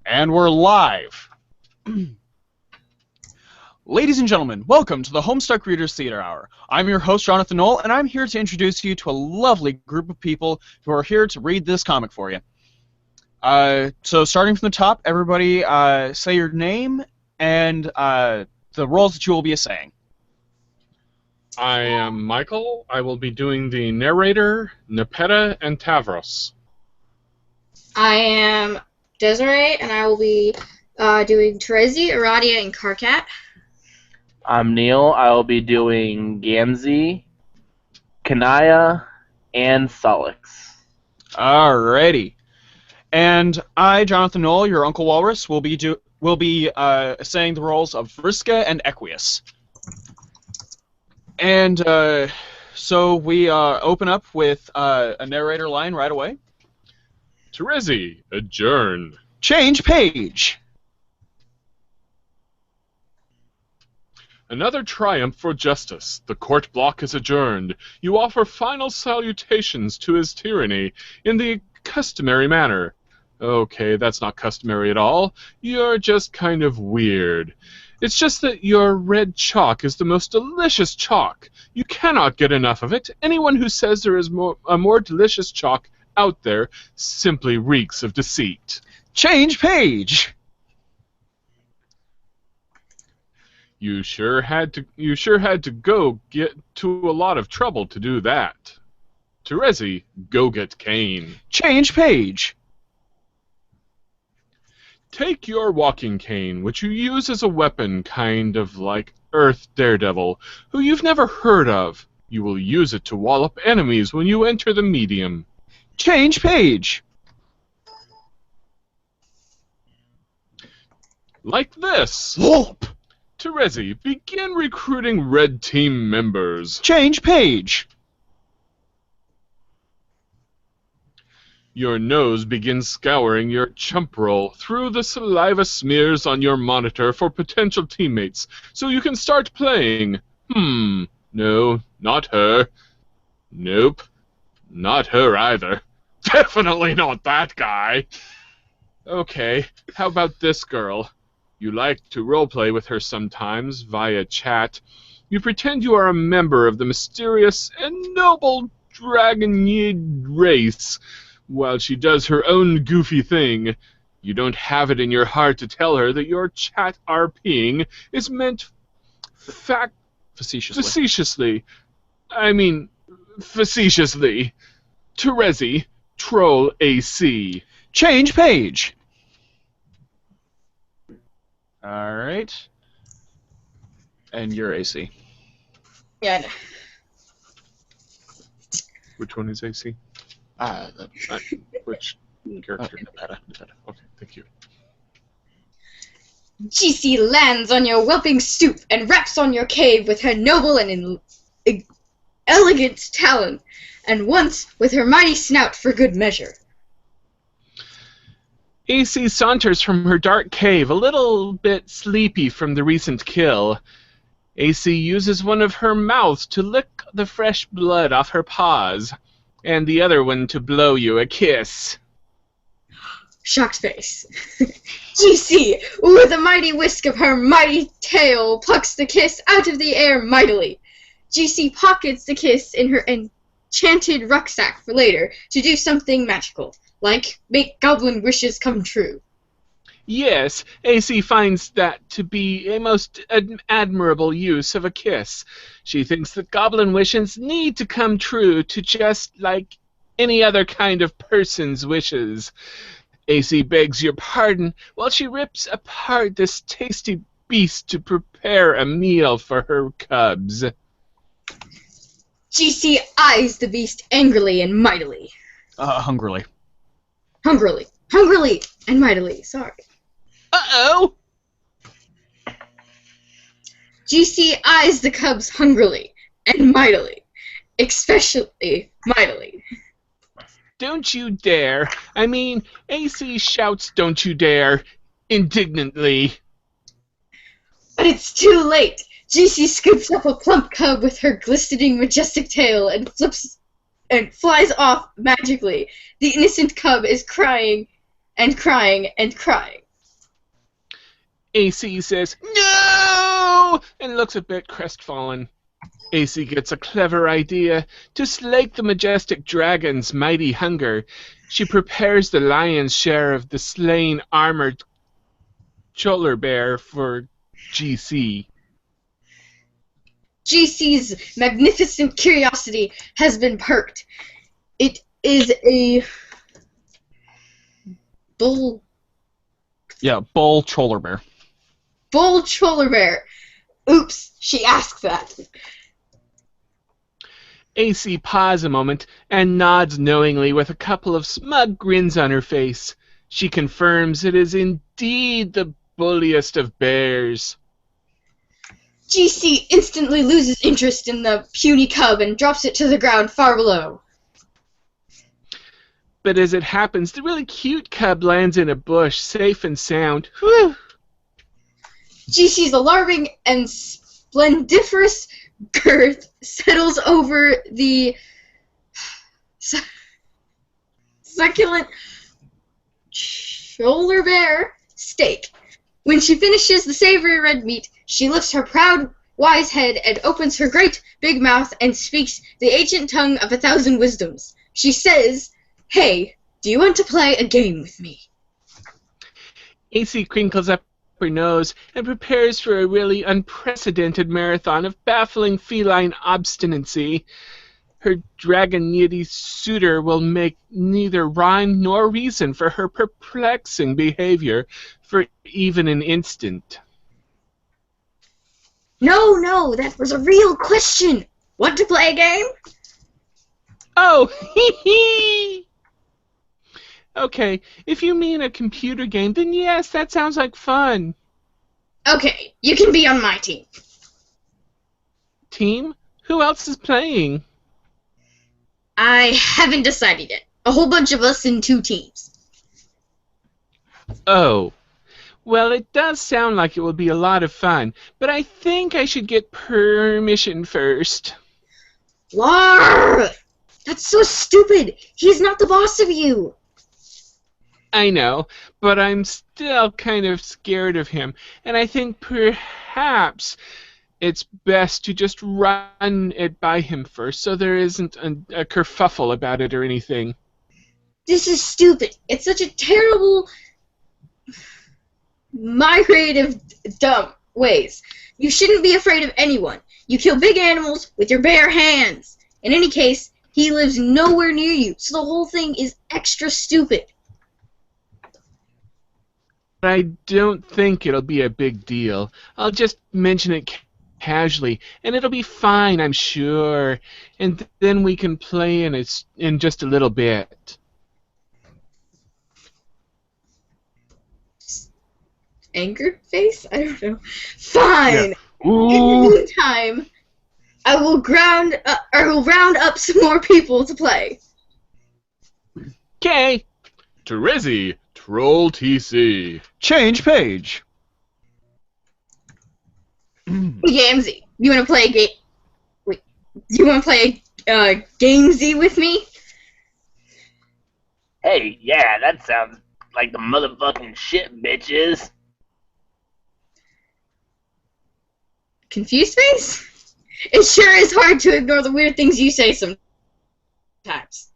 And we're live. Ladies and gentlemen, welcome to the Homestuck Readers Theater Hour. I'm your host, Jonathan Knoll, and I'm here to introduce you to a lovely group of people who are here to read this comic for you. So starting from the top, everybody say your name and the roles that you will be saying. I am Michael. I will be doing the narrator, Nepeta, and Tavros. I am Desiree, and I will be doing Terezi, Aradia, and Karkat. I'm Neil. I will be doing Gamzee, Kanaya, and Solix. Alrighty. And I, Jonathan Knoll, your Uncle Walrus, will be saying the roles of Vriska and Equius. And so we open up with a narrator line right away. Terezi, adjourn. Change page. Another triumph for justice. The court block is adjourned. You offer final salutations to his tyranny in the customary manner. Okay, that's not customary at all. You're just kind of weird. It's just that your red chalk is the most delicious chalk. You cannot get enough of it. Anyone who says there is a more delicious chalk out there simply reeks of deceit. Change page. You sure had to go get to a lot of trouble to do that. Terezi, go get Kane. Change page. Take your walking cane, which you use as a weapon, kind of like Earth Daredevil, who you've never heard of. You will use it to wallop enemies when you enter the medium. Change page. Like this. Whoop. Terezi, begin recruiting Red Team members. Change page. Your nose begins scouring your chump roll through the saliva smears on your monitor for potential teammates, so you can start playing. No, not her. Nope, not her either. Definitely not that guy. Okay, how about this girl? You like to roleplay with her sometimes, via chat. You pretend you are a member of the mysterious and noble Dragonid race, while she does her own goofy thing. You don't have it in your heart to tell her that your chat RPing is meant facetiously. Terezi, troll AC. Change page. Alright. And you're AC. Yeah. Which one is AC? Which character? Nepeta. Okay, thank you. GC lands on your whelping stoop and raps on your cave with her noble and elegant talon, and once with her mighty snout for good measure. AC saunters from her dark cave, a little bit sleepy from the recent kill. AC uses one of her mouths to lick the fresh blood off her paws, and the other one to blow you a kiss. Shocked face. GC, with a mighty whisk of her mighty tail, plucks the kiss out of the air mightily. GC pockets the kiss in her enchanted rucksack for later to do something magical, like make goblin wishes come true. Yes, AC finds that to be a most admirable use of a kiss. She thinks that goblin wishes need to come true to just like any other kind of person's wishes. AC begs your pardon while she rips apart this tasty beast to prepare a meal for her cubs. GC eyes the beast angrily and mightily. Hungrily. Hungrily and mightily, sorry. Uh-oh! GC eyes the cubs hungrily and mightily, especially mightily. Don't you dare. AC shouts don't you dare indignantly. But it's too late. GC scoops up a plump cub with her glistening majestic tail and flies off magically. The innocent cub is crying and crying and crying. AC says, "No!" and looks a bit crestfallen. AC gets a clever idea. To slake the majestic dragon's mighty hunger, she prepares the lion's share of the slain armored cholar bear for GC. GC's magnificent curiosity has been perked. It is a bull cholar bear. bull cholar bear. Oops, she asked that. AC paused a moment and nods knowingly with a couple of smug grins on her face. She confirms it is indeed the bulliest of bears. GC instantly loses interest in the puny cub and drops it to the ground far below. But as it happens, the really cute cub lands in a bush, safe and sound. Whew! GC's alarming and splendiferous girth settles over the succulent cholar bear steak. When she finishes the savory red meat, she lifts her proud, wise head and opens her great big mouth and speaks the ancient tongue of 1,000 wisdoms. She says, "Hey, do you want to play a game with me?" AC crinkles up her nose and prepares for a really unprecedented marathon of baffling feline obstinacy. Her dragon yiddy suitor will make neither rhyme nor reason for her perplexing behavior for even an instant. No, that was a real question. Want to play a game? Oh, hee hee! Okay, if you mean a computer game, then yes, that sounds like fun. Okay, you can be on my team. Team? Who else is playing? I haven't decided yet. A whole bunch of us in 2 teams. Oh. Well, it does sound like it will be a lot of fun, but I think I should get permission first. Lar! That's so stupid! He's not the boss of you! I know, but I'm still kind of scared of him, and I think perhaps it's best to just run it by him first so there isn't a kerfuffle about it or anything. This is stupid. It's such a terrible myriad of dumb ways. You shouldn't be afraid of anyone. You kill big animals with your bare hands. In any case, he lives nowhere near you, so the whole thing is extra stupid. I don't think it'll be a big deal. I'll just mention it casually, and it'll be fine, I'm sure. And then we can play in just a little bit. Anger face? I don't know. Fine. Yeah. In the meantime, I will round up some more people to play. Okay. Terezi, Troll TC. Change page. Gamzy, you want to play a game? Wait, you want to play Gamzy with me? Hey, yeah, that sounds like the motherfucking shit, bitches. Confused face? It sure is hard to ignore the weird things you say sometimes.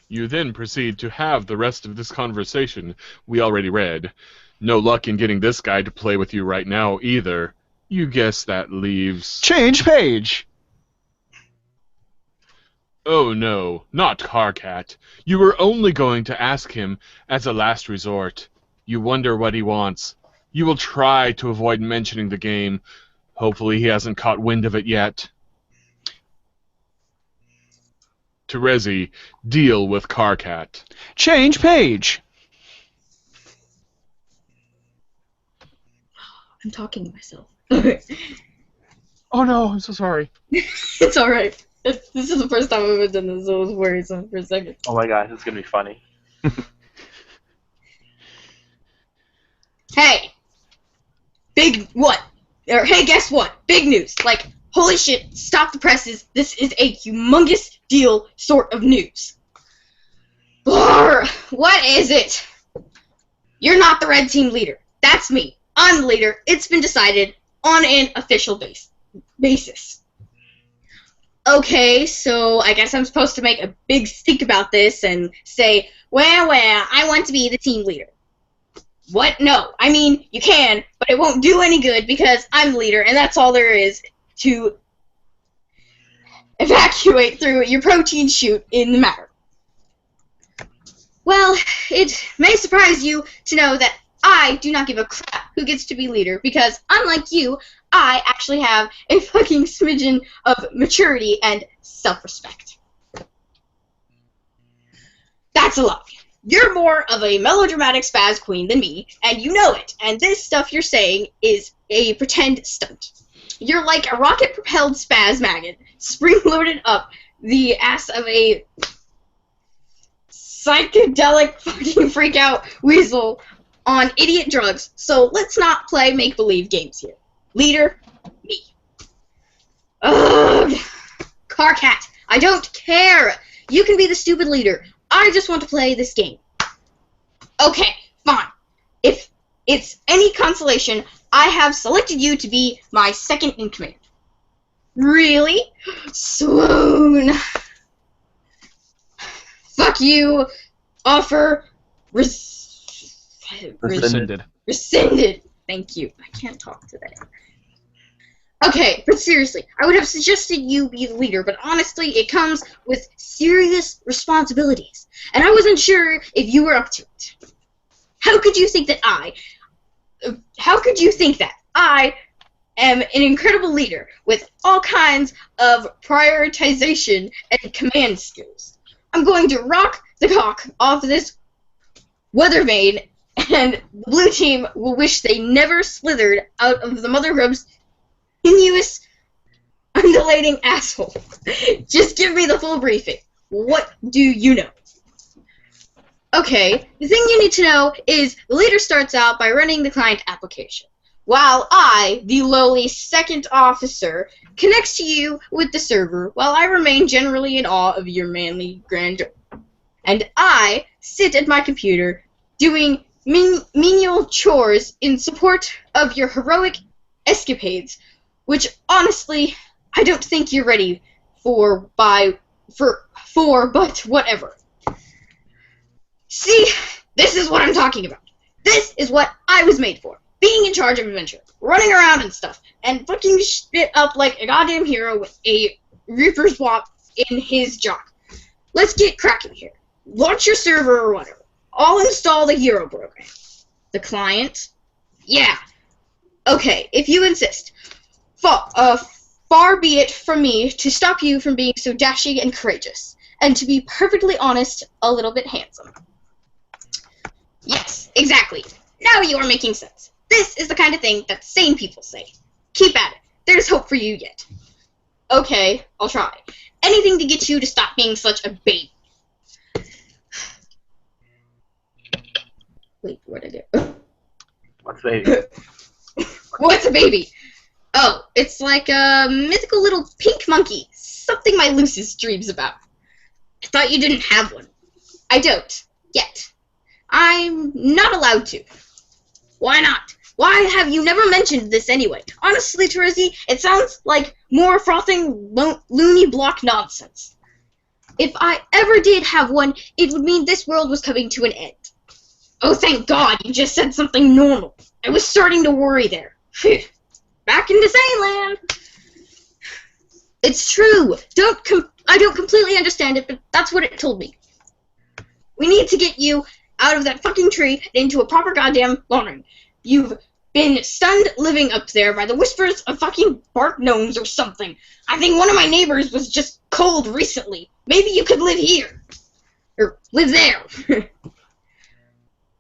You then proceed to have the rest of this conversation we already read. No luck in getting this guy to play with you right now either. You guess that leaves... Change page. Oh no, not Carcat. You were only going to ask him as a last resort. You wonder what he wants. You will try to avoid mentioning the game. Hopefully he hasn't caught wind of it yet. Terezi, deal with Carcat. Change page. I'm talking to myself. Oh no, I'm so sorry. It's alright. This is the first time I've ever done this, so I was worrisome for a second. Oh my gosh, it's gonna be funny. Hey! Hey, guess what? Big news. Like, holy shit, stop the presses. This is a humongous deal sort of news. Brr, what is it? You're not the red team leader. That's me. I'm the leader. It's been decided on an official basis. Okay, so I guess I'm supposed to make a big stink about this and say, well, I want to be the team leader. What? No. I mean, you can, but it won't do any good because I'm the leader, and that's all there is to evacuate through your protein chute in the matter. Well, it may surprise you to know that I do not give a crap who gets to be leader because, unlike you, I actually have a fucking smidgen of maturity and self-respect. That's a lie. You're more of a melodramatic spaz queen than me, and you know it, and this stuff you're saying is a pretend stunt. You're like a rocket-propelled spaz maggot, spring-loaded up the ass of a psychedelic fucking freak-out weasel on idiot drugs, so let's not play make-believe games here. Leader, me. Ugh. Carcat, I don't care. You can be the stupid leader. I just want to play this game. Okay, fine. If it's any consolation, I have selected you to be my second in command. Really? Swoon. Fuck you. Offer Rescinded. rescinded. Thank you. I can't talk today. Okay, but seriously, I would have suggested you be the leader, but honestly, it comes with serious responsibilities, and I wasn't sure if you were up to it. How could you think that I am an incredible leader with all kinds of prioritization and command skills? I'm going to rock the cock off this weather vane, and the blue team will wish they never slithered out of the Mother Grub's continuous undulating asshole. Just give me the full briefing. What do you know? Okay, the thing you need to know is the leader starts out by running the client application, while I, the lowly second officer, connects to you with the server while I remain generally in awe of your manly grandeur. And I sit at my computer doing menial chores in support of your heroic escapades, which honestly I don't think you're ready for, but whatever. See, this is what I'm talking about. This is what I was made for. Being in charge of adventure, running around and stuff, and fucking shit up like a goddamn hero with a Reaper swap in his jock. Let's get cracking here. Launch your server or whatever. I'll install the hero program. The client? Yeah. Okay, if you insist. Far be it from me to stop you from being so dashing and courageous, and to be perfectly honest, a little bit handsome. Yes, exactly. Now you are making sense. This is the kind of thing that sane people say. Keep at it. There's hope for you yet. Okay, I'll try. Anything to get you to stop being such a baby. Wait, where'd I go? What's baby? What's a baby? Oh, it's like a mythical little pink monkey. Something my loosest dreams about. I thought you didn't have one. I don't. Yet. I'm not allowed to. Why not? Why have you never mentioned this anyway? Honestly, Terezi, it sounds like more frothing loony block nonsense. If I ever did have one, it would mean this world was coming to an end. Oh, thank God, you just said something normal. I was starting to worry there. Phew. Back into sane land. It's true. I don't completely understand it, but that's what it told me. We need to get you out of that fucking tree and into a proper goddamn laundry. You've been stunned living up there by the whispers of fucking bark gnomes or something. I think one of my neighbors was just cold recently. Maybe you could live here. Or live there.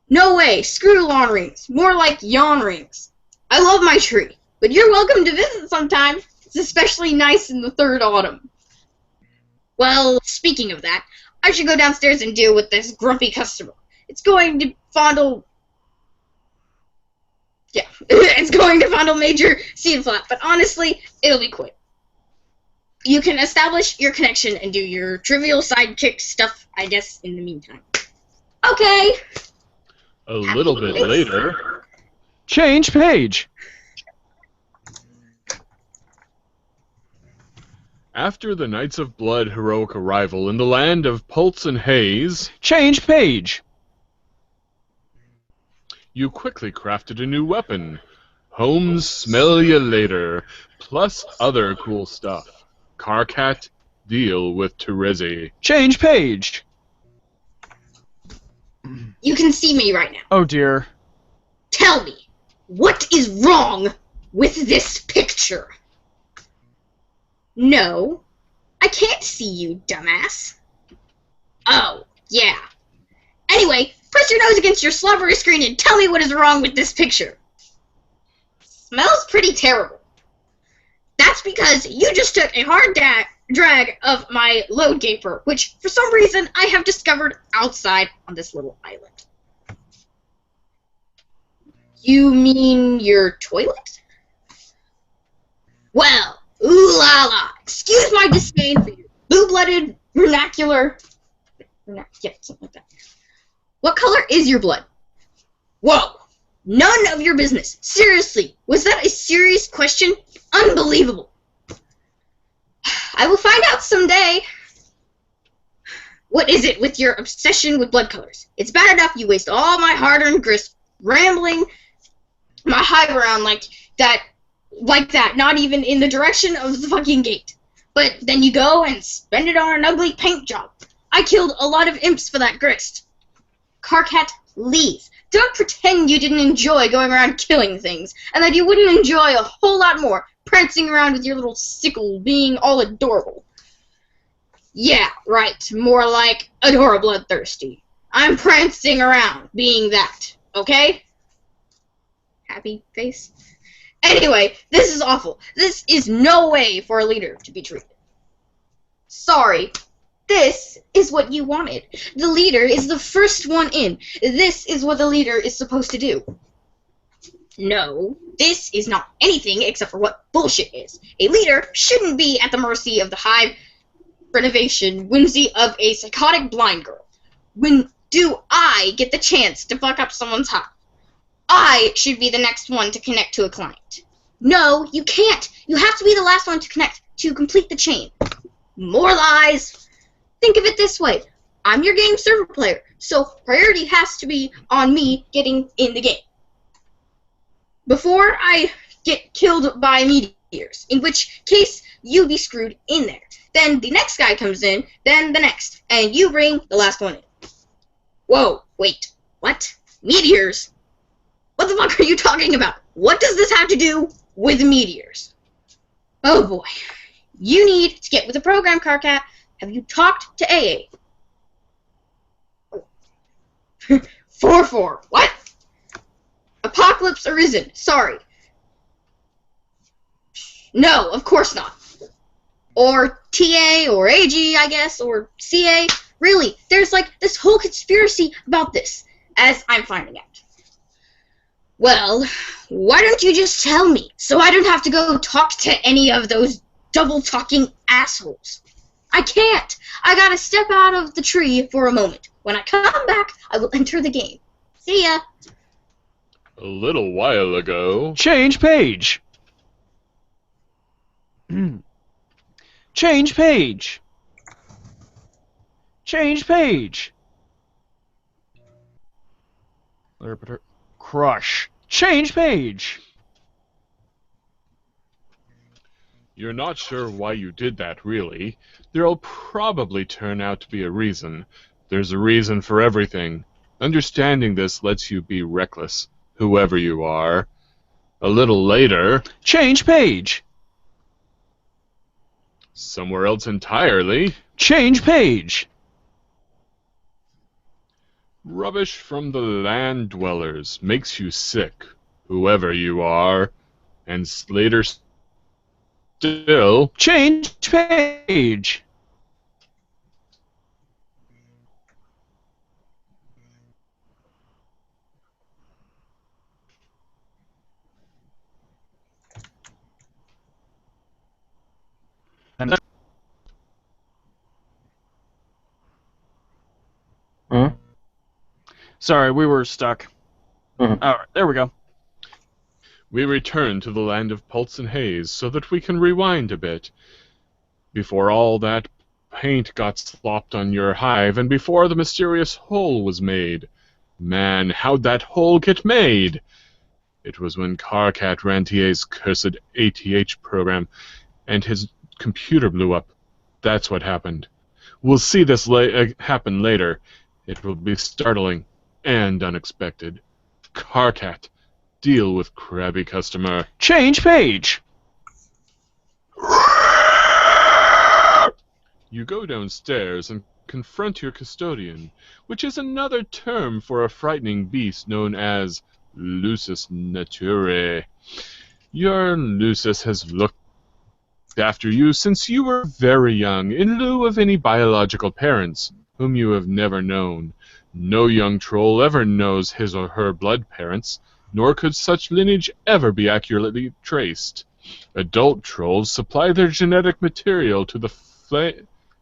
No way. Screw lawn rings. More like yawn rings. I love my tree, but you're welcome to visit sometime. It's especially nice in the third autumn. Well, speaking of that, I should go downstairs and deal with this grumpy customer. It's going to fondle... Yeah, it's going to fondle Major Seed Flap, but honestly, it'll be quick. You can establish your connection and do your trivial sidekick stuff, I guess, in the meantime. Okay. A little bit later. Change page. After the Knights of Blood heroic arrival in the land of Pulse and Haze, Change page. you quickly crafted a new weapon. Homes smell ya later, plus other cool stuff. Carcat, deal with Terezi. Change page. You can see me right now. Oh dear. Tell me, what is wrong with this picture? No, I can't see you, dumbass. Oh, yeah. Anyway, press your nose against your slobbery screen and tell me what is wrong with this picture. Smells pretty terrible. That's because you just took a hard drag of my load gaper, which for some reason I have discovered outside on this little island. You mean your toilet? Well, ooh la la. Excuse my disdain for your blue-blooded vernacular. Yeah, something like that. What color is your blood? Whoa. None of your business. Seriously, was that a serious question? Unbelievable. I will find out someday. What is it with your obsession with blood colors? It's bad enough you waste all my hard-earned grist rambling my hive around like that, not even in the direction of the fucking gate. But then you go and spend it on an ugly paint job. I killed a lot of imps for that grist. Carcat, leave. Don't pretend you didn't enjoy going around killing things, and that you wouldn't enjoy a whole lot more prancing around with your little sickle being all adorable. Yeah, right. More like Adora Bloodthirsty. I'm prancing around being that, okay? Happy face? Anyway, this is awful. This is no way for a leader to be treated. Sorry. This is what you wanted. The leader is the first one in. This is what the leader is supposed to do. No, this is not anything except for what bullshit is. A leader shouldn't be at the mercy of the hive renovation whimsy of a psychotic blind girl. When do I get the chance to fuck up someone's hive? I should be the next one to connect to a client. No, you can't. You have to be the last one to connect to complete the chain. More lies. Think of it this way. I'm your game server player, so priority has to be on me getting in the game. Before I get killed by meteors, in which case you'd be screwed in there. Then the next guy comes in, then the next, and you bring the last one in. Whoa, wait, what? Meteors? What the fuck are you talking about? What does this have to do with meteors? Oh boy. You need to get with the program, Carcat. Have you talked to AA? 4-4. What? Apocalypse arisen. Sorry. No, of course not. Or TA, or AG, I guess, or CA. Really, there's like this whole conspiracy about this, as I'm finding out. Well, why don't you just tell me, so I don't have to go talk to any of those double-talking assholes? I can't. I gotta step out of the tree for a moment. When I come back, I will enter the game. See ya. A little while ago. Change page. Change page. Change page. Crush. Change page. You're not sure why you did that, really. There'll probably turn out to be a reason. There's a reason for everything. Understanding this lets you be reckless, whoever you are. A little later... Change page. Somewhere else entirely. Change page. Rubbish from the land dwellers makes you sick, whoever you are. And later still... Change page. And Sorry, we were stuck. Alright, there we go. We return to the land of Pulse and Haze so that we can rewind a bit. Before all that paint got slopped on your hive, and before the mysterious hole was made. Man, how'd that hole get made? It was when Carcat ran TA's cursed ATH program, and his computer blew up. That's what happened. We'll see this happen later. It will be startling and unexpected. Carcat, deal with crabby customer. Change page! You go downstairs and confront your custodian, which is another term for a frightening beast known as Lusus Naturae. Your Lusus has looked after you since you were very young, in lieu of any biological parents, whom you have never known. No young troll ever knows his or her blood parents, nor could such lineage ever be accurately traced. Adult trolls supply their genetic material to the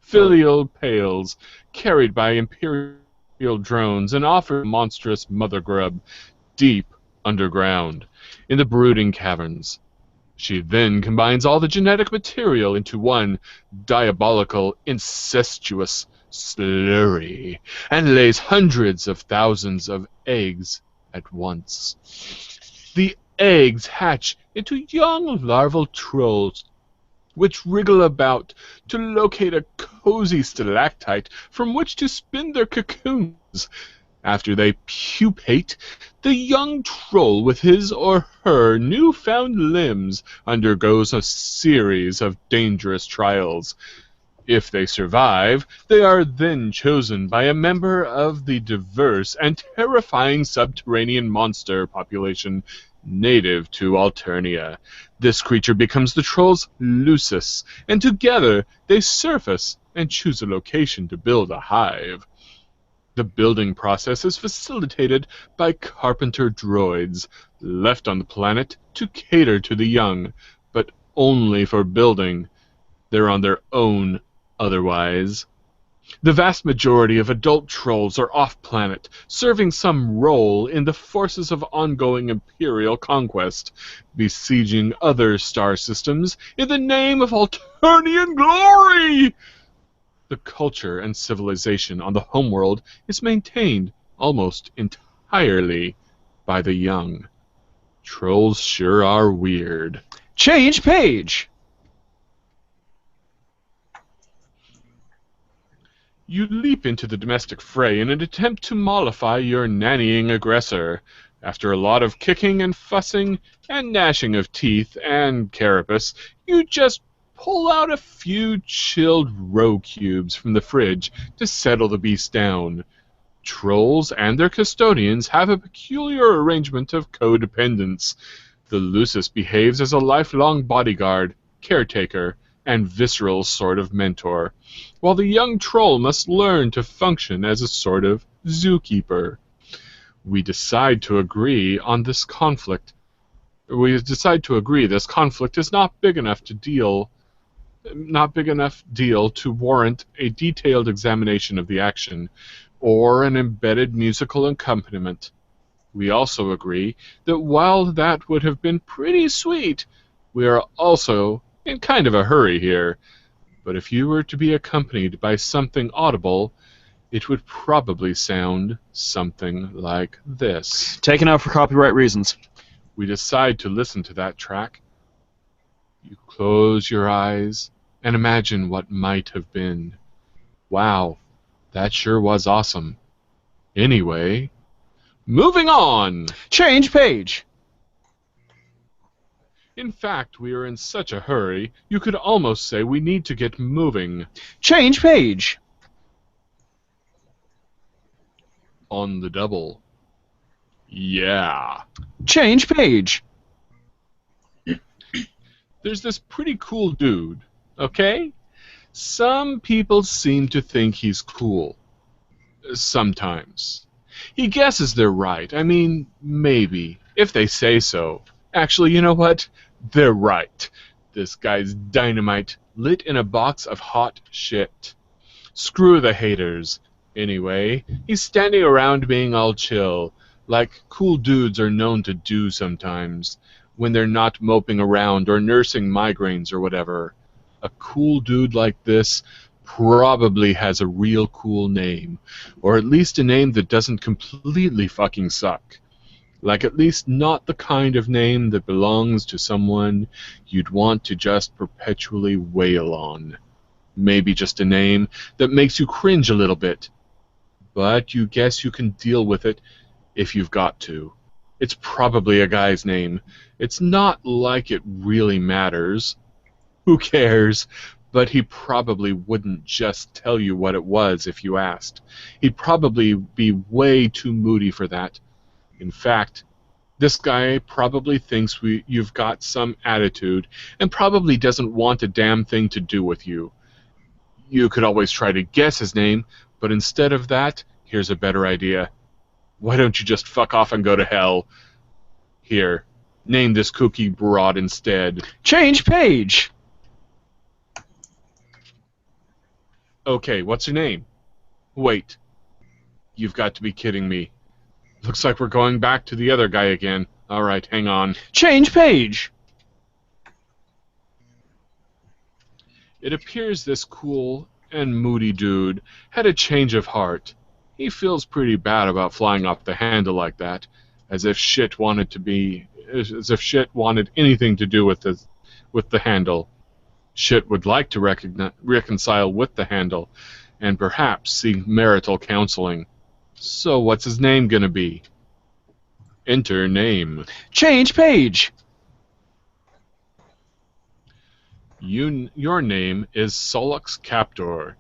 filial pails carried by imperial drones and offer monstrous mother grub deep underground in the brooding caverns. She then combines all the genetic material into one diabolical, incestuous slurry and lays hundreds of thousands of eggs at once. The eggs hatch into young larval trolls, which wriggle about to locate a cozy stalactite from which to spin their cocoons. After they pupate, the young troll with his or her newfound limbs undergoes a series of dangerous trials. If they survive, they are then chosen by a member of the diverse and terrifying subterranean monster population native to Alternia. This creature becomes the troll's Lusus, and together they surface and choose a location to build a hive. The building process is facilitated by carpenter droids, left on the planet to cater to the young, but only for building. They're on their own otherwise. The vast majority of adult trolls are off-planet, serving some role in the forces of ongoing Imperial conquest, besieging other star systems in the name of Alternian glory! The culture and civilization on the homeworld is maintained almost entirely by the young. Trolls sure are weird. Change page! You leap into the domestic fray in an attempt to mollify your nannying aggressor. After a lot of kicking and fussing and gnashing of teeth and carapace, you just pull out a few chilled roe cubes from the fridge to settle the beast down. Trolls and their custodians have a peculiar arrangement of codependence. The Lusus behaves as a lifelong bodyguard, caretaker, and visceral sort of mentor, while the young troll must learn to function as a sort of zookeeper. We decide to agree this conflict is not big enough deal to warrant a detailed examination of the action, or an embedded musical accompaniment. We also agree that while that would have been pretty sweet, we are also in kind of a hurry here. But if you were to be accompanied by something audible, it would probably sound something like this. Taken out for copyright reasons. We decide to listen to that track. You close your eyes and imagine what might have been. Wow, that sure was awesome. Anyway, moving on! Change page! In fact, we are in such a hurry, you could almost say we need to get moving. Change page! On the double. Yeah. Change page! There's this pretty cool dude, okay? Some people seem to think he's cool. Sometimes. He guesses they're right. I mean, maybe, if they say so. Actually, you know what? They're right. This guy's dynamite, lit in a box of hot shit. Screw the haters. Anyway, he's standing around being all chill, like cool dudes are known to do sometimes when they're not moping around or nursing migraines or whatever. A cool dude like this probably has a real cool name, or at least a name that doesn't completely fucking suck. Like at least not the kind of name that belongs to someone you'd want to just perpetually wail on. Maybe just a name that makes you cringe a little bit, but you guess you can deal with it if you've got to. It's probably a guy's name. It's not like it really matters. Who cares? But he probably wouldn't just tell you what it was if you asked. He'd probably be way too moody for that. In fact, this guy probably thinks you've got some attitude and probably doesn't want a damn thing to do with you. You could always try to guess his name, but instead of that, here's a better idea. Why don't you just fuck off and go to hell? Here, name this kooky broad instead. Change page! Okay, what's your name? Wait. You've got to be kidding me. Looks like we're going back to the other guy again. Alright, hang on. Change page! It appears this cool and moody dude had a change of heart. He feels pretty bad about flying off the handle like that, as if shit wanted anything to do with the handle. Shit would like to reconcile with the handle, and perhaps seek marital counseling. So what's his name gonna be? Enter name. Change page! Your name is Solux Captor.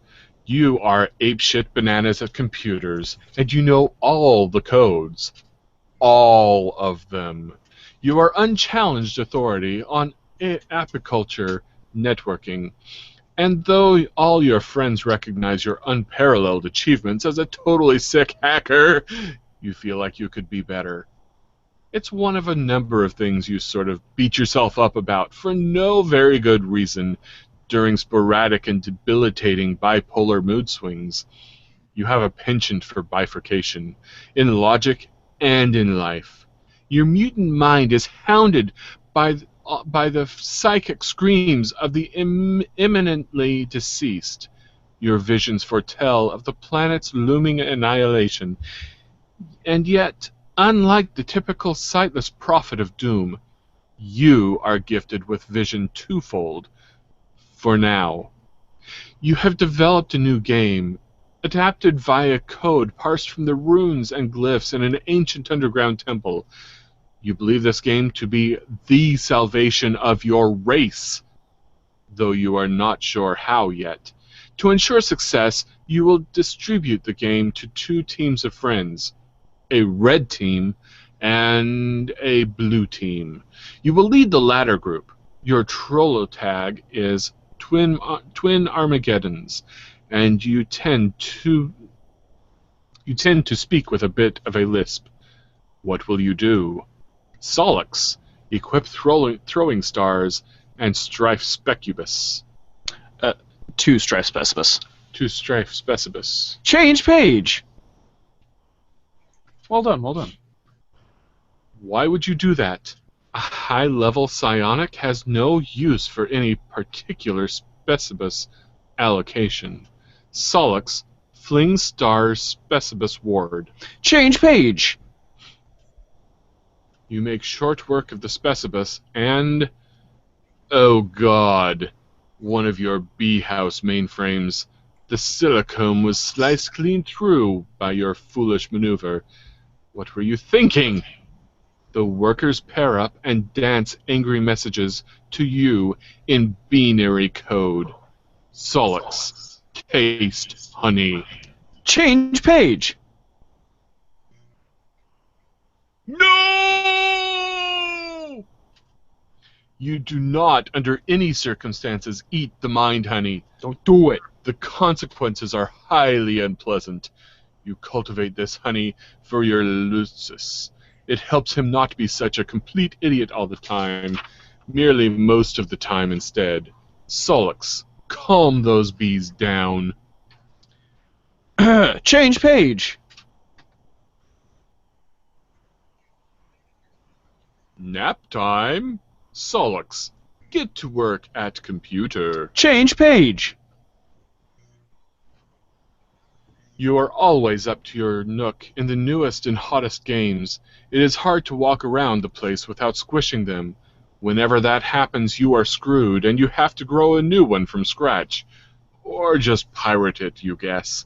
You are apeshit bananas at computers, and you know all the codes. All of them. You are unchallenged authority on apiculture networking, and though all your friends recognize your unparalleled achievements as a totally sick hacker, you feel like you could be better. It's one of a number of things you sort of beat yourself up about for no very good reason during sporadic and debilitating bipolar mood swings. You have a penchant for bifurcation, in logic and in life. Your mutant mind is hounded by the psychic screams of the imminently deceased. Your visions foretell of the planet's looming annihilation, and yet, unlike the typical sightless prophet of doom, you are gifted with vision twofold. For now, you have developed a new game, adapted via code parsed from the runes and glyphs in an ancient underground temple. You believe this game to be the salvation of your race, though you are not sure how yet. To ensure success, you will distribute the game to 2 teams of friends, a red team and a blue team. You will lead the latter group. Your Trollo tag is Twin Armageddons, and you tend to speak with a bit of a lisp. What will you do? Solix, equip throwing stars, and Strife Specubus. 2 Strife Specibus. 2 Strife Specibus. Change page! Well done, well done. Why would you do that? A high-level psionic has no use for any particular Specibus allocation. Solix, fling stars Specibus ward. Change page! You make short work of the Specibus, and... oh god, one of your B-house mainframes. The silicone was sliced clean through by your foolish maneuver. What were you thinking? The workers pair up and dance angry messages to you in binary code. Solix, taste honey. Change page! No! You do not, under any circumstances, eat the mind honey. Don't do it! The consequences are highly unpleasant. You cultivate this honey for your Lucis. It helps him not be such a complete idiot all the time, merely most of the time instead. Solix, calm those bees down. Change page! Nap time. Solix, get to work at computer. Change page. You are always up to your nook in the newest and hottest games. It is hard to walk around the place without squishing them. Whenever that happens, you are screwed, and you have to grow a new one from scratch. Or just pirate it, you guess.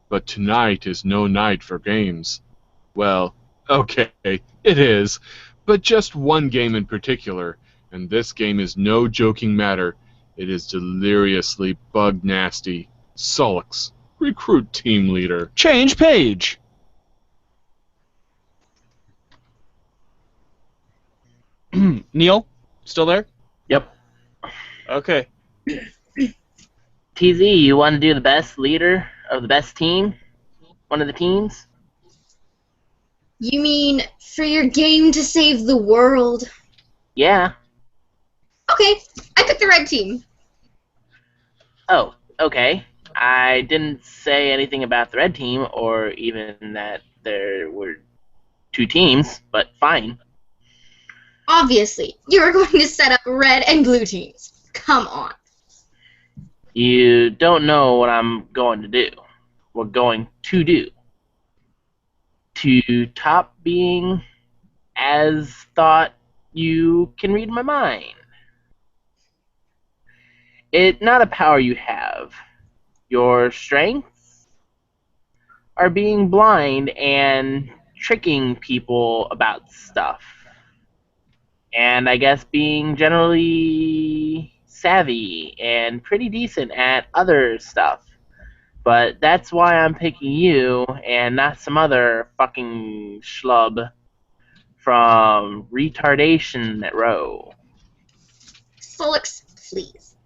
But tonight is no night for games. Well, okay, it is, but just one game in particular, and this game is no joking matter. It is deliriously bug nasty. Solix, recruit team leader. Change page. Neil, still there? Yep. Okay. TZ, you want to do the best leader of the best team? One of the teams? You mean for your game to save the world? Yeah. Okay, I picked the red team. Oh, okay. I didn't say anything about the red team or even that there were two teams, but fine. Obviously, you are going to set up red and blue teams. Come on. You don't know what I'm going to do. We're going to do. To top being as thought you can read my mind. It's not a power you have. Your strengths are being blind and tricking people about stuff. And I guess being generally savvy and pretty decent at other stuff. But that's why I'm picking you and not some other fucking schlub from Retardation Row. Solix, please.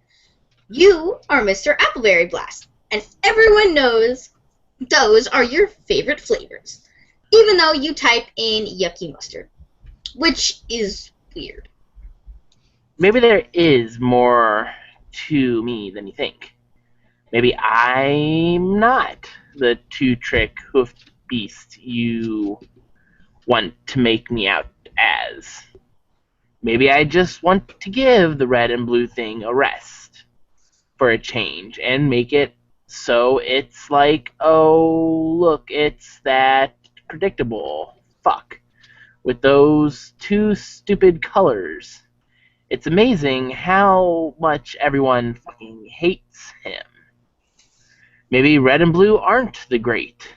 You are Mr. Appleberry Blast, and everyone knows those are your favorite flavors, even though you type in yucky mustard, which is weird. Maybe there is more to me than you think. Maybe I'm not the two-trick hoofed beast you want to make me out as. Maybe I just want to give the red and blue thing a rest for a change and make it so it's like, oh, look, it's that predictable fuck with those two stupid colors. It's amazing how much everyone fucking hates him. Maybe red and blue aren't the great,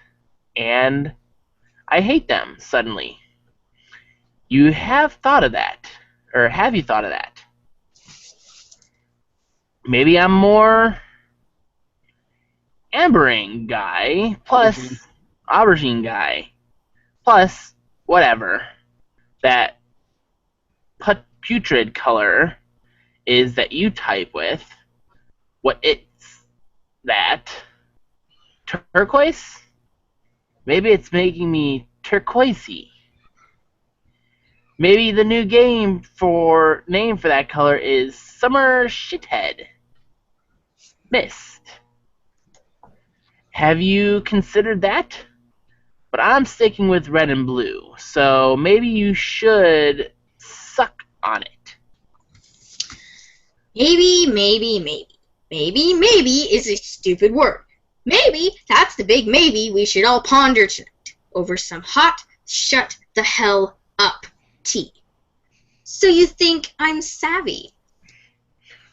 and I hate them suddenly. You have thought of that, or have you thought of that? Maybe I'm more ambering guy, plus aubergine guy, plus whatever that putrid color is that you type with. What it's that? Turquoise? Maybe it's making me turquoisey. Maybe the new name for that color is Summer Shithead. Mist. Have you considered that? But I'm sticking with red and blue, so maybe you should suck on it. Maybe. Maybe is a stupid word. Maybe that's the big maybe we should all ponder tonight over some hot, shut the hell up tea. So you think I'm savvy?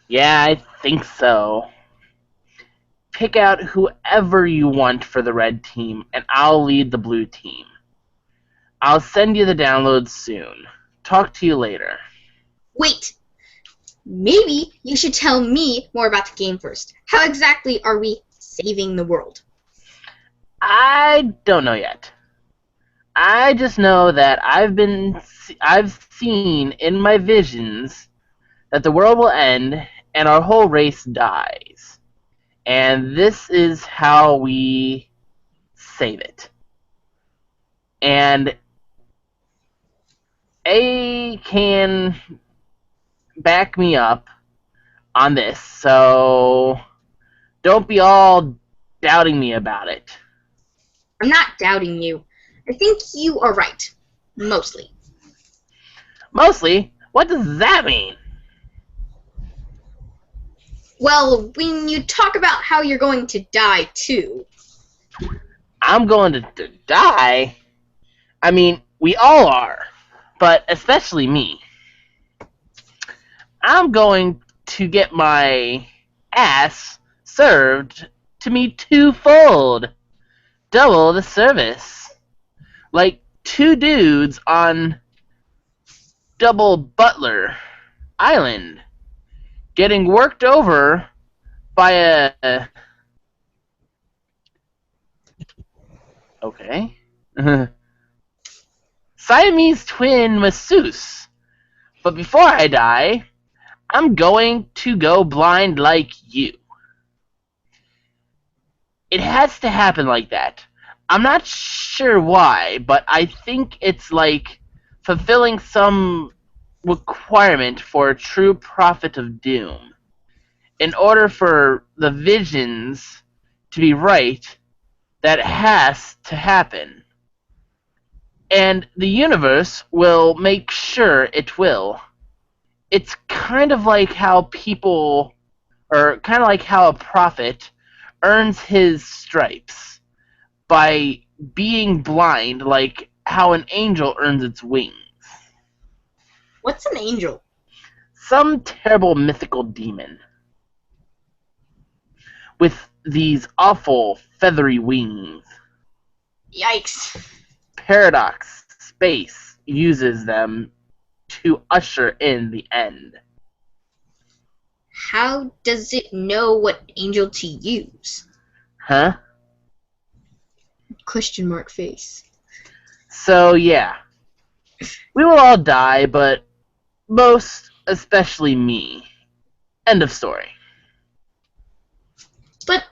Yeah, I think so. Pick out whoever you want for the red team, and I'll lead the blue team. I'll send you the downloads soon. Talk to you later. Wait. Maybe you should tell me more about the game first. How exactly are we saving the world? I don't know yet. I just know that I've seen in my visions that the world will end and our whole race dies. And this is how we save it. And A can back me up on this, so don't be all doubting me about it. I'm not doubting you. I think you are right. Mostly. Mostly, what does that mean? Well, when you talk about how you're going to die, too. I'm going to die? I mean, we all are, but especially me. I'm going to get my ass served to me twofold. Double the service. Like two dudes on Double Butler Island getting worked over by a... Okay. Siamese twin masseuse. But before I die, I'm going to go blind like you. It has to happen like that. I'm not sure why, but I think it's like fulfilling some requirement for a true prophet of doom. In order for the visions to be right, that has to happen. And the universe will make sure it will. It's kind of like how people, or kind of like how a prophet earns his stripes by being blind, like how an angel earns its wings. What's an angel? Some terrible mythical demon with these awful feathery wings. Yikes. Paradox Space uses them to usher in the end. How does it know what angel to use? Huh? Question mark face. So, yeah. We will all die, but most especially me. End of story. But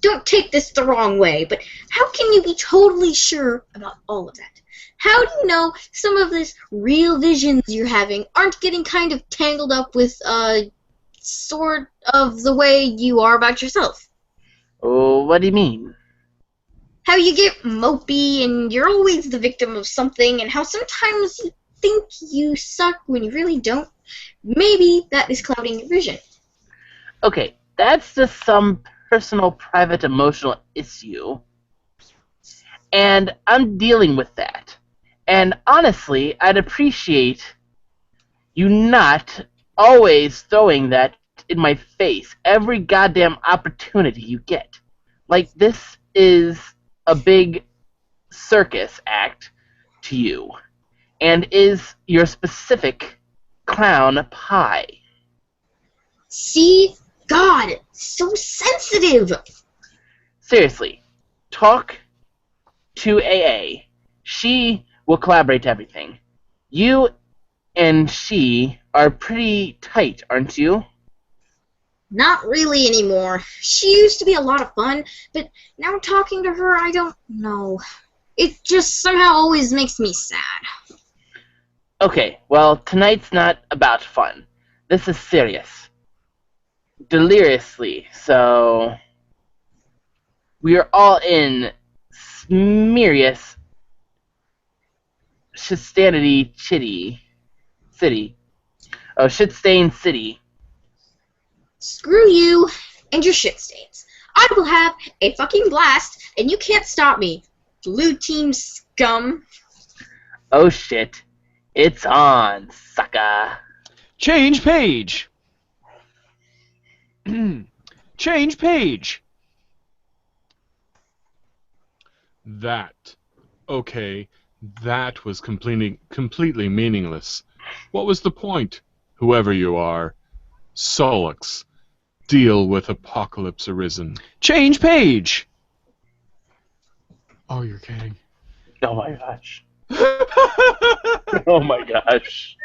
don't take this the wrong way, but how can you be totally sure about all of that? How do you know some of this real visions you're having aren't getting kind of tangled up with sort of the way you are about yourself? Oh, what do you mean? How you get mopey and you're always the victim of something, and how sometimes you think you suck when you really don't. Maybe that is clouding your vision. Okay, that's just some personal, private, emotional issue. And I'm dealing with that. And honestly, I'd appreciate you not always throwing that in my face every goddamn opportunity you get. Like, this is a big circus act to you, and is your specific clown pie. See? God, so sensitive! Seriously, talk to AA. She will collaborate everything. You and she are pretty tight, aren't you? Not really anymore. She used to be a lot of fun, but now talking to her, I don't know. It just somehow always makes me sad. Okay, well, tonight's not about fun. This is serious. Deliriously, so... We are all in Smerious Shistanity City. Oh, Shitstain City. Screw you and your shit stains. I will have a fucking blast, and you can't stop me. Blue team scum. Oh shit. It's on, sucker. Change page. Change page. That. Okay, that was completely meaningless. What was the point? Whoever you are. Solix. Deal with Apocalypse Arisen. Change page. Oh, you're kidding. Oh my gosh. Oh my gosh.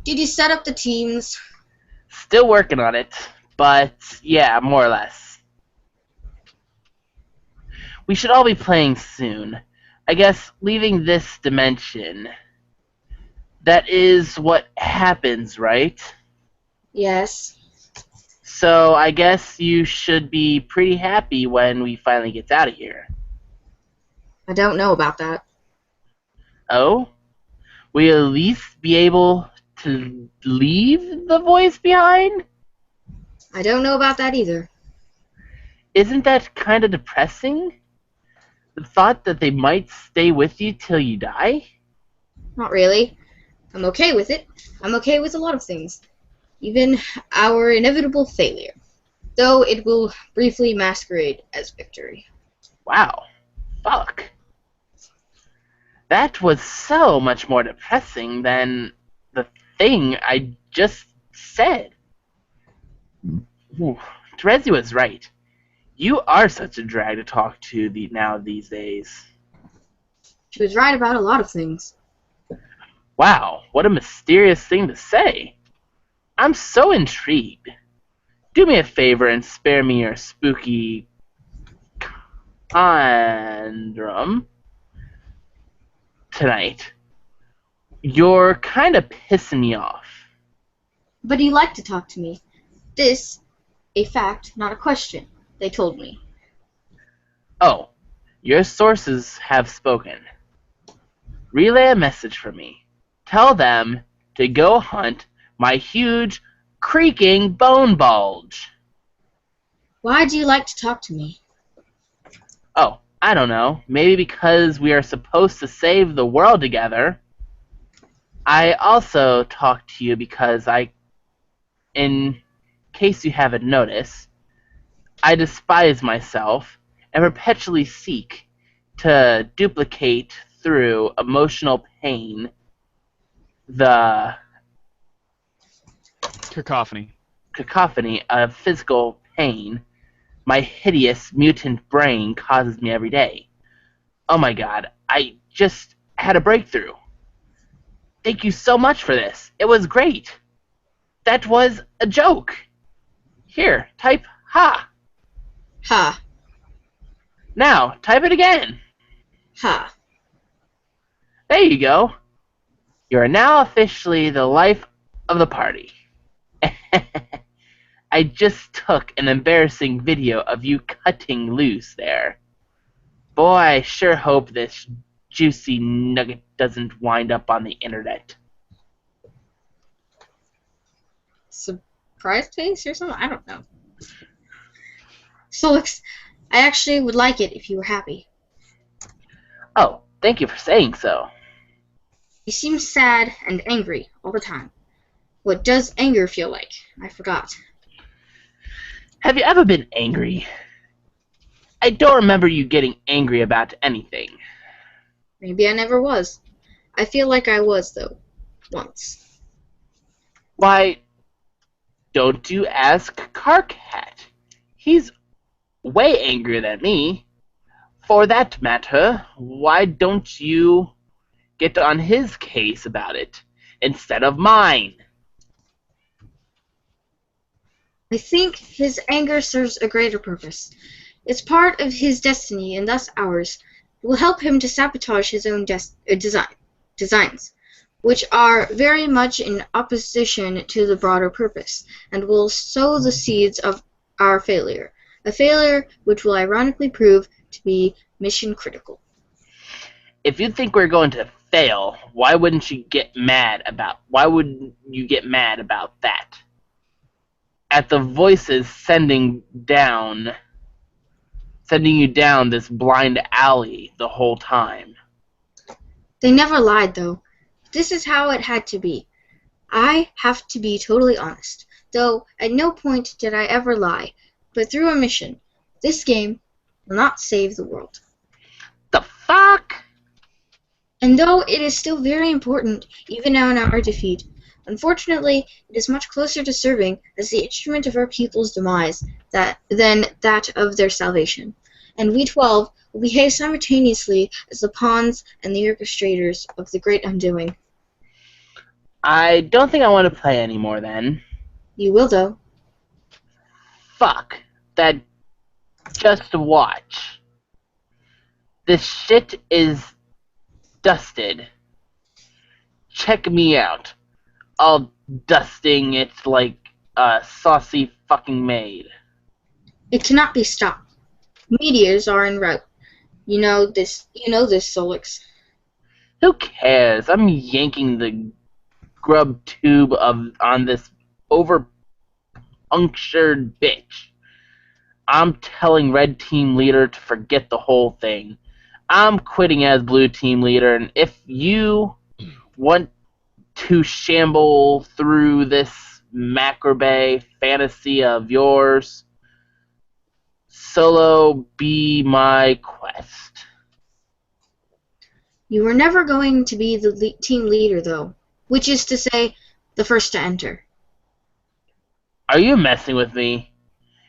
Did you set up the teams? Still working on it, but yeah, more or less. We should all be playing soon. I guess leaving this dimension. That is what happens, right? Yes. So I guess you should be pretty happy when we finally get out of here. I don't know about that. Oh? Will you at least be able to leave the voice behind? I don't know about that either. Isn't that kind of depressing? The thought that they might stay with you till you die? Not really. I'm okay with it. I'm okay with a lot of things. Even our inevitable failure. Though it will briefly masquerade as victory. Wow. Fuck. That was so much more depressing than the thing I just said. Ooh, Terezi was right. You are such a drag to talk to now these days. She was right about a lot of things. Wow, what a mysterious thing to say. I'm so intrigued. Do me a favor and spare me your spooky conundrum tonight. You're kind of pissing me off. But he liked to talk to me. This, a fact, not a question, they told me. Oh, your sources have spoken. Relay a message for me. Tell them to go hunt my huge, creaking bone bulge. Why do you like to talk to me? Oh, I don't know. Maybe because we are supposed to save the world together. I also talk to you because in case you haven't noticed, I despise myself and perpetually seek to duplicate through emotional pain the Cacophony. of physical pain my hideous mutant brain causes me every day. Oh my god, I just had a breakthrough. Thank you so much for this. It was great. That was a joke. Here, type ha. Ha. Now, type it again. Ha. There you go. You are now officially the life of the party. I just took an embarrassing video of you cutting loose there. Boy, I sure hope this juicy nugget doesn't wind up on the internet. Surprise face or something? I don't know. Solix, I actually would like it if you were happy. Oh, thank you for saying so. You seem sad and angry all the time. What does anger feel like? I forgot. Have you ever been angry? I don't remember you getting angry about anything. Maybe I never was. I feel like I was, though. Once. Why, don't you ask Carcat? He's way angrier than me. For that matter, why don't you get on his case about it instead of mine? I think his anger serves a greater purpose. It's part of his destiny and thus ours. It will help him to sabotage his own designs, which are very much in opposition to the broader purpose, and will sow the seeds of our failure. A failure which will ironically prove to be mission critical. If you think we're going to fail, why wouldn't you get mad about that? At the voices sending you down this blind alley the whole time. They never lied, though. This is how it had to be. I have to be totally honest, though at no point did I ever lie, but through a mission, this game will not save the world. The fuck? And though it is still very important, even now in our defeat, unfortunately, it is much closer to serving as the instrument of our people's demise than that of their salvation. And we 12 will behave simultaneously as the pawns and the orchestrators of the great undoing. I don't think I want to play anymore then. You will, though. Fuck. That just watch. This shit is dusted. Check me out. All dusting it like a saucy fucking maid. It cannot be stopped. Meteors are en route. You know this, Solix. Who cares? I'm yanking the grub tube on this over punctured bitch. I'm telling red team leader to forget the whole thing. I'm quitting as blue team leader, and if you want to shamble through this macrobay fantasy of yours, solo be my quest. You were never going to be the team leader, though, which is to say, the first to enter. Are you messing with me?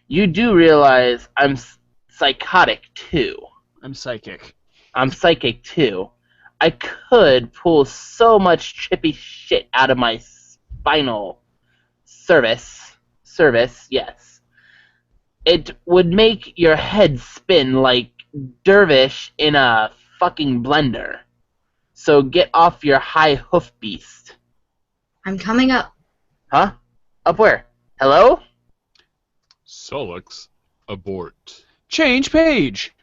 You do realize I'm psychotic too. I'm psychic. I'm psychic too. I could pull so much trippy shit out of my spinal service, yes. It would make your head spin like dervish in a fucking blender. So get off your high hoof beast. I'm coming up. Huh? Up where? Hello? Solix, abort. Change page.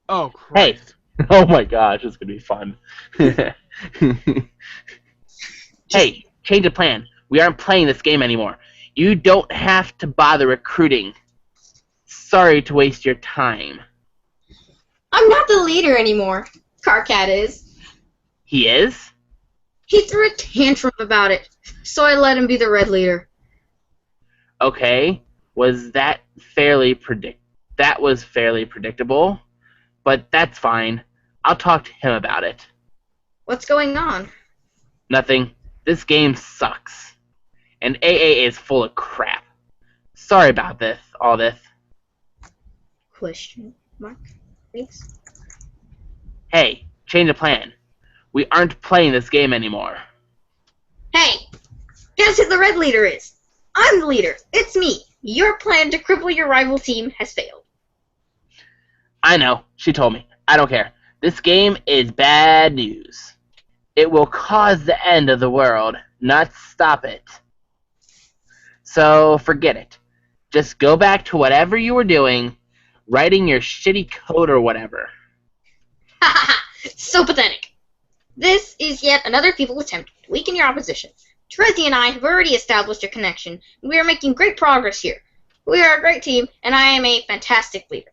Oh, Christ. Hey! Oh my gosh, it's gonna be fun. Hey, change of plan. We aren't playing this game anymore. You don't have to bother recruiting. Sorry to waste your time. I'm not the leader anymore. Carcat is. He is? He threw a tantrum about it, so I let him be the red leader. Okay, that was fairly predictable, but that's fine. I'll talk to him about it. What's going on? Nothing. This game sucks. And AA is full of crap. Sorry about all this. Question mark, please. Hey, change of plan. We aren't playing this game anymore. Hey, guess who the red leader is? I'm the leader. It's me. Your plan to cripple your rival team has failed. I know. She told me. I don't care. This game is bad news. It will cause the end of the world, not stop it. So forget it. Just go back to whatever you were doing, writing your shitty code or whatever. Ha ha ha! So pathetic. This is yet another feeble attempt to weaken your opposition. Terezi and I have already established a connection, and we are making great progress here. We are a great team, and I am a fantastic leader.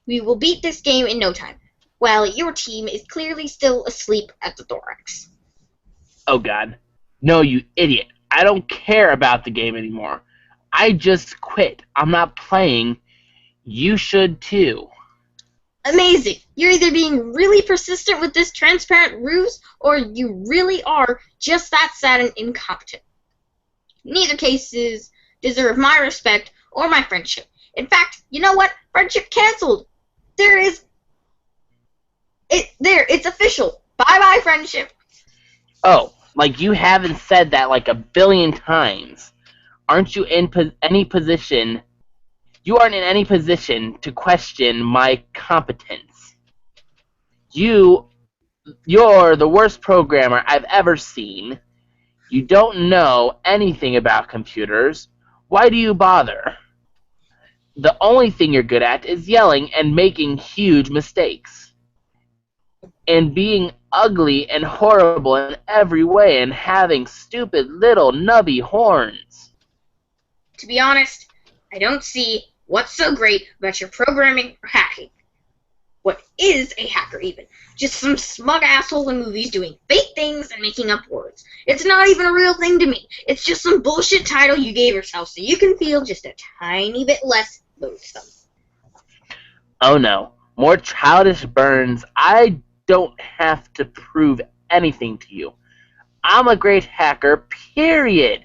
We will beat this game in no time, while your team is clearly still asleep at the thorax. Oh god. No, you idiot. I don't care about the game anymore. I just quit. I'm not playing. You should too. Amazing! You're either being really persistent with this transparent ruse, or you really are just that sad and incompetent. Neither cases deserve my respect or my friendship. In fact, you know what? Friendship canceled. It's official. Bye-bye, friendship. Oh, like you haven't said that like a billion times. Aren't you in any position? You aren't in any position to question my competence. You're the worst programmer I've ever seen. You don't know anything about computers. Why do you bother? The only thing you're good at is yelling and making huge mistakes. And being ugly and horrible in every way and having stupid little nubby horns. To be honest, I don't see what's so great about your programming or hacking. What is a hacker even? Just some smug asshole in movies doing fake things and making up words. It's not even a real thing to me. It's just some bullshit title you gave yourself so you can feel just a tiny bit less loathsome. Oh no, more childish burns. I don't have to prove anything to you. I'm a great hacker, period.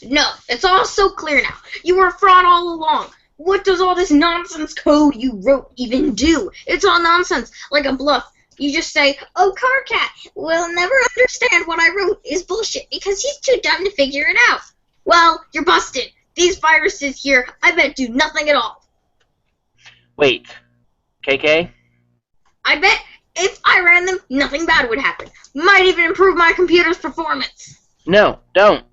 No, it's all so clear now. You were a fraud all along. What does all this nonsense code you wrote even do? It's all nonsense, like a bluff. You just say, oh, Carcat will never understand what I wrote is bullshit because he's too dumb to figure it out. Well, you're busted. These viruses here, I bet do nothing at all. Wait, KK? I bet if I ran them, nothing bad would happen. Might even improve my computer's performance. No, don't.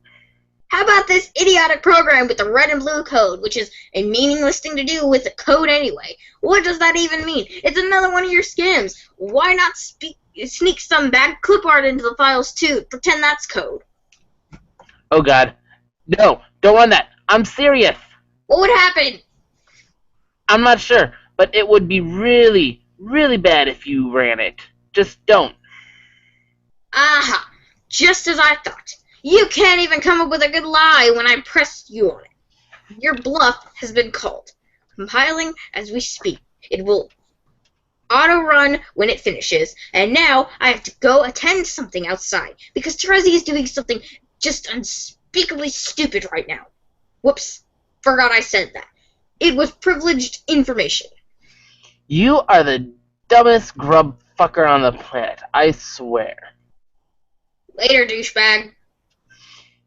How about this idiotic program with the red and blue code, which is a meaningless thing to do with the code anyway? What does that even mean? It's another one of your scams. Why not sneak some bad clip art into the files too? Pretend that's code. Oh god. No, don't run that. I'm serious. What would happen? I'm not sure, but it would be really, really bad if you ran it. Just don't. Aha! Just as I thought. You can't even come up with a good lie when I press you on it. Your bluff has been called. Compiling as we speak. It will auto-run when it finishes, and now I have to go attend something outside, because Terezi is doing something just unspeakably stupid right now. Whoops. Forgot I said that. It was privileged information. You are the dumbest grub fucker on the planet, I swear. Later, douchebag.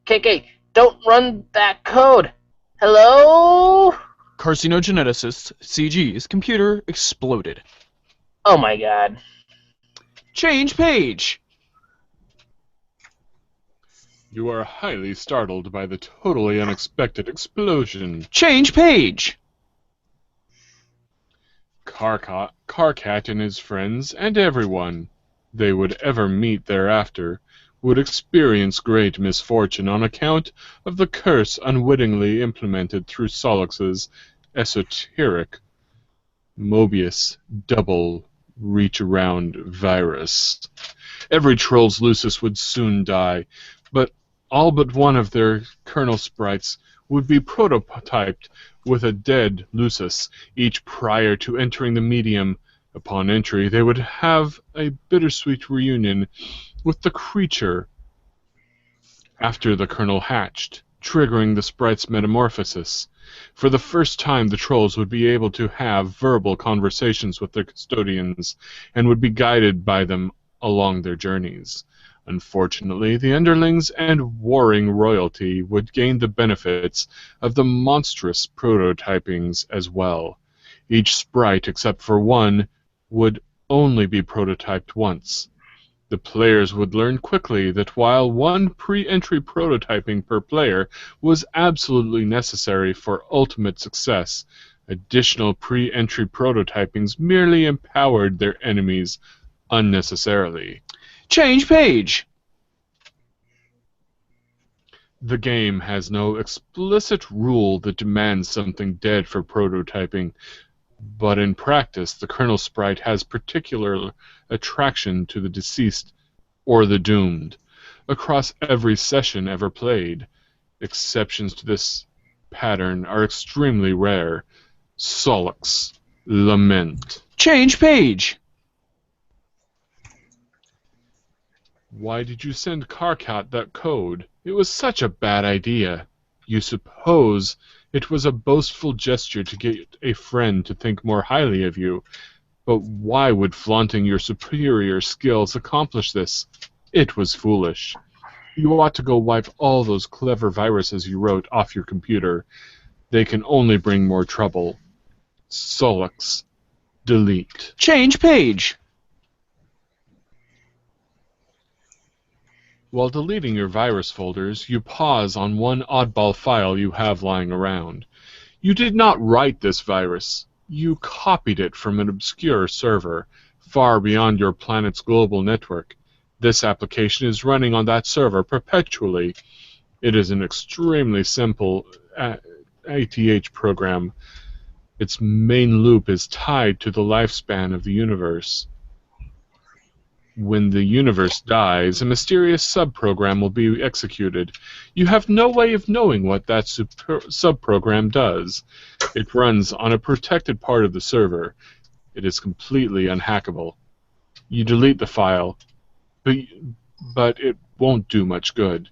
KK, don't run that code. Hello? Carcinogeneticist CG's computer exploded. Oh my god. Change page. You are highly startled by the totally unexpected explosion. Change page. Carcat and his friends, and everyone they would ever meet thereafter, would experience great misfortune on account of the curse unwittingly implemented through Solix's esoteric Mobius double reach-around virus. Every Trolls Lucis would soon die, but all but one of their kernel sprites would be prototyped with a dead Lucis, each prior to entering the medium. Upon entry, they would have a bittersweet reunion with the creature after the kernel hatched, triggering the sprite's metamorphosis. For the first time, the trolls would be able to have verbal conversations with their custodians, and would be guided by them along their journeys. Unfortunately, the underlings and warring royalty would gain the benefits of the monstrous prototypings as well. Each sprite, except for one, would only be prototyped once. The players would learn quickly that while one pre-entry prototyping per player was absolutely necessary for ultimate success, additional pre-entry prototypings merely empowered their enemies unnecessarily. Change page. The game has no explicit rule that demands something dead for prototyping, but in practice the kernel sprite has particular attraction to the deceased or the doomed. Across every session ever played, exceptions to this pattern are extremely rare. Solix. Lament. Change page. Why did you send Carcat that code? It was such a bad idea. You suppose it was a boastful gesture to get a friend to think more highly of you. But why would flaunting your superior skills accomplish this? It was foolish. You ought to go wipe all those clever viruses you wrote off your computer. They can only bring more trouble. Solix. Delete. Change page. While deleting your virus folders, you pause on one oddball file you have lying around. You did not write this virus. You copied it from an obscure server, far beyond your planet's global network. This application is running on that server perpetually. It is an extremely simple ATH program. Its main loop is tied to the lifespan of the universe. When the universe dies, a mysterious subprogram will be executed. You have no way of knowing what that subprogram does. It runs on a protected part of the server. It is completely unhackable. You delete the file, but it won't do much good.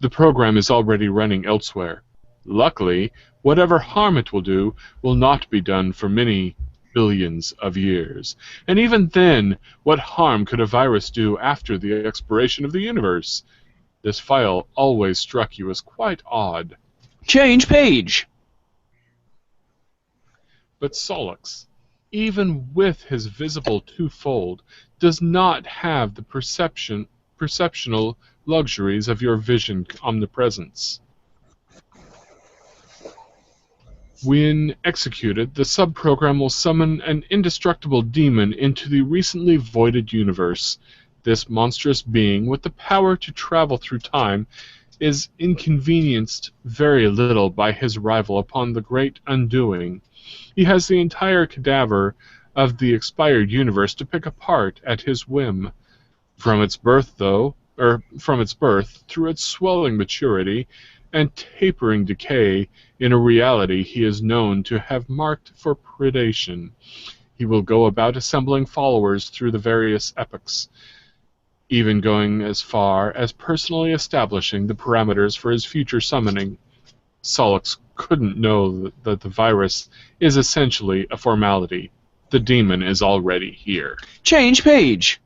The program is already running elsewhere. Luckily, whatever harm it will do will not be done for many billions of years. And even then, what harm could a virus do after the expiration of the universe? This file always struck you as quite odd. Change page. But Solix, even with his visible twofold, does not have the perceptional luxuries of your vision omnipresence. When executed, the subprogram will summon an indestructible demon into the recently voided universe. This monstrous being, with the power to travel through time, is inconvenienced very little by his arrival upon the great undoing. He has the entire cadaver of the expired universe to pick apart at his whim. From its birth, through its swelling maturity and tapering decay, in a reality he is known to have marked for predation. He will go about assembling followers through the various epochs, even going as far as personally establishing the parameters for his future summoning. Solix couldn't know that the virus is essentially a formality. The demon is already here. Change page.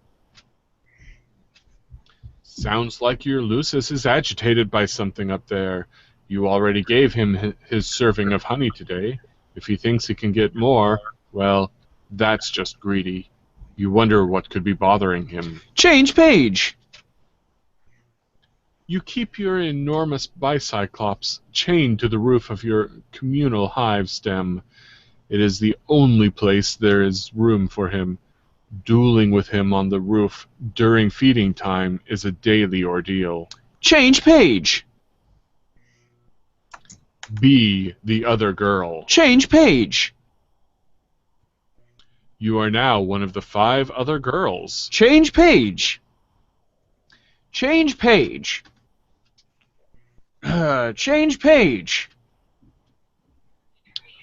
Sounds like your Lucis is agitated by something up there. You already gave him his serving of honey today. If he thinks he can get more, well, that's just greedy. You wonder what could be bothering him. Change page. You keep your enormous bicyclops chained to the roof of your communal hive stem. It is the only place there is room for him. Dueling with him on the roof during feeding time is a daily ordeal. Change page. Be the other girl. Change page. You are now one of the 5 other girls. Change page. Change page. Change page.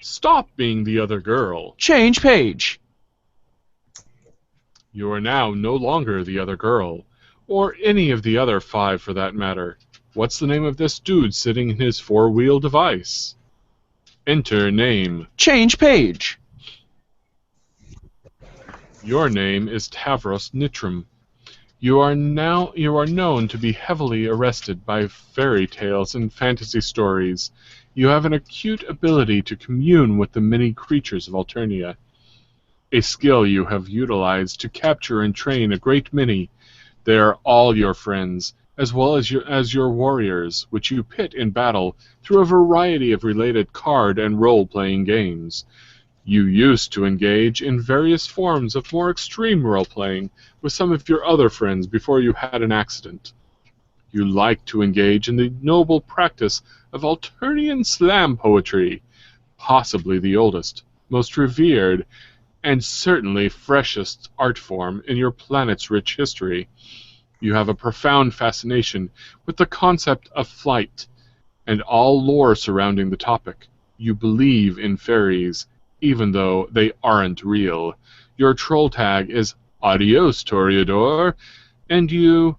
Stop being the other girl. Change page. You are now no longer the other girl, or any of the other 5 for that matter. What's the name of this dude sitting in his 4-wheel device? Enter name. Change page. Your name is Tavros Nitram. You are known to be heavily arrested by fairy tales and fantasy stories. You have an acute ability to commune with the many creatures of Alternia, a skill you have utilized to capture and train a great many. They are all your friends, as well as your warriors, which you pit in battle through a variety of related card and role-playing games. You used to engage in various forms of more extreme role-playing with some of your other friends before you had an accident. You like to engage in the noble practice of Alternian slam poetry, possibly the oldest, most revered, and certainly freshest art form in your planet's rich history. You have a profound fascination with the concept of flight and all lore surrounding the topic. You believe in fairies, even though they aren't real. Your troll tag is Adios, Toreador, and you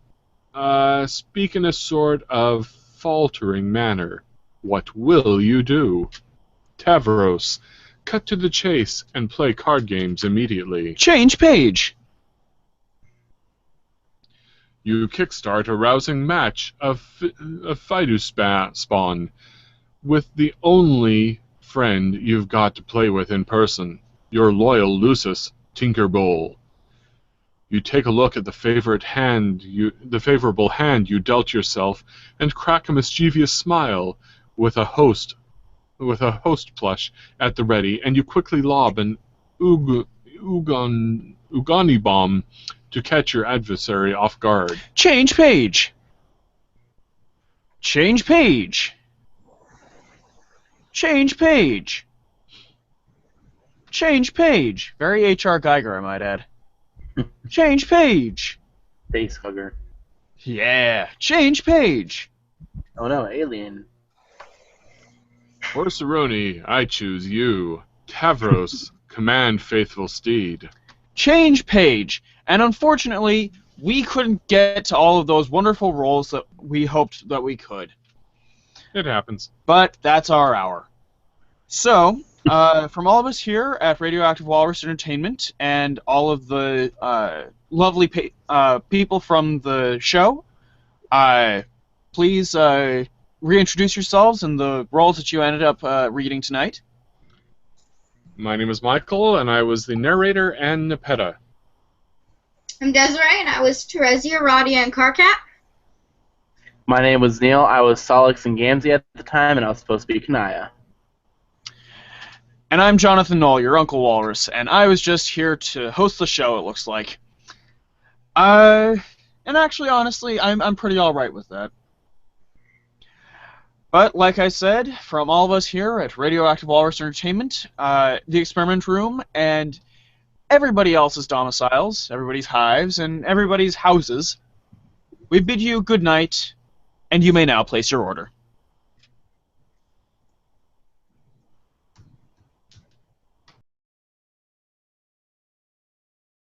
speak in a sort of faltering manner. What will you do? Tavros, cut to the chase and play card games immediately. Change page. You kickstart a rousing match of Fidu Spawn with the only friend you've got to play with in person, your loyal Lucis, Tinkerbowl. You take a look at the favorable hand you dealt yourself and crack a mischievous smile with a host plush at the ready, and you quickly lob an Ugani bomb to catch your adversary off guard. Change page. Change page. Change page. Change page. Very H.R. Geiger, I might add. Change page. Face hugger. Yeah. Change page. Oh no, alien. Orceroni, I choose you. Tavros, command faithful steed. Change page. And unfortunately, we couldn't get to all of those wonderful roles that we hoped that we could. It happens. But that's our hour. So, from all of us here at Radioactive Walrus Entertainment and all of the lovely people from the show, please reintroduce yourselves and the roles that you ended up reading tonight. My name is Michael, and I was the narrator and Nepeta. I'm Desiree, and I was Teresia, Radia, and Carcat. My name was Neil. I was Solix and Gamzee at the time, and I was supposed to be Kanaya. And I'm Jonathan Knoll, your Uncle Walrus, and I was just here to host the show, it looks like. And actually, honestly, I'm pretty alright with that. But, like I said, from all of us here at Radioactive Walrus Entertainment, the Experiment Room, and everybody else's domiciles, everybody's hives, and everybody's houses, we bid you good night, and you may now place your order.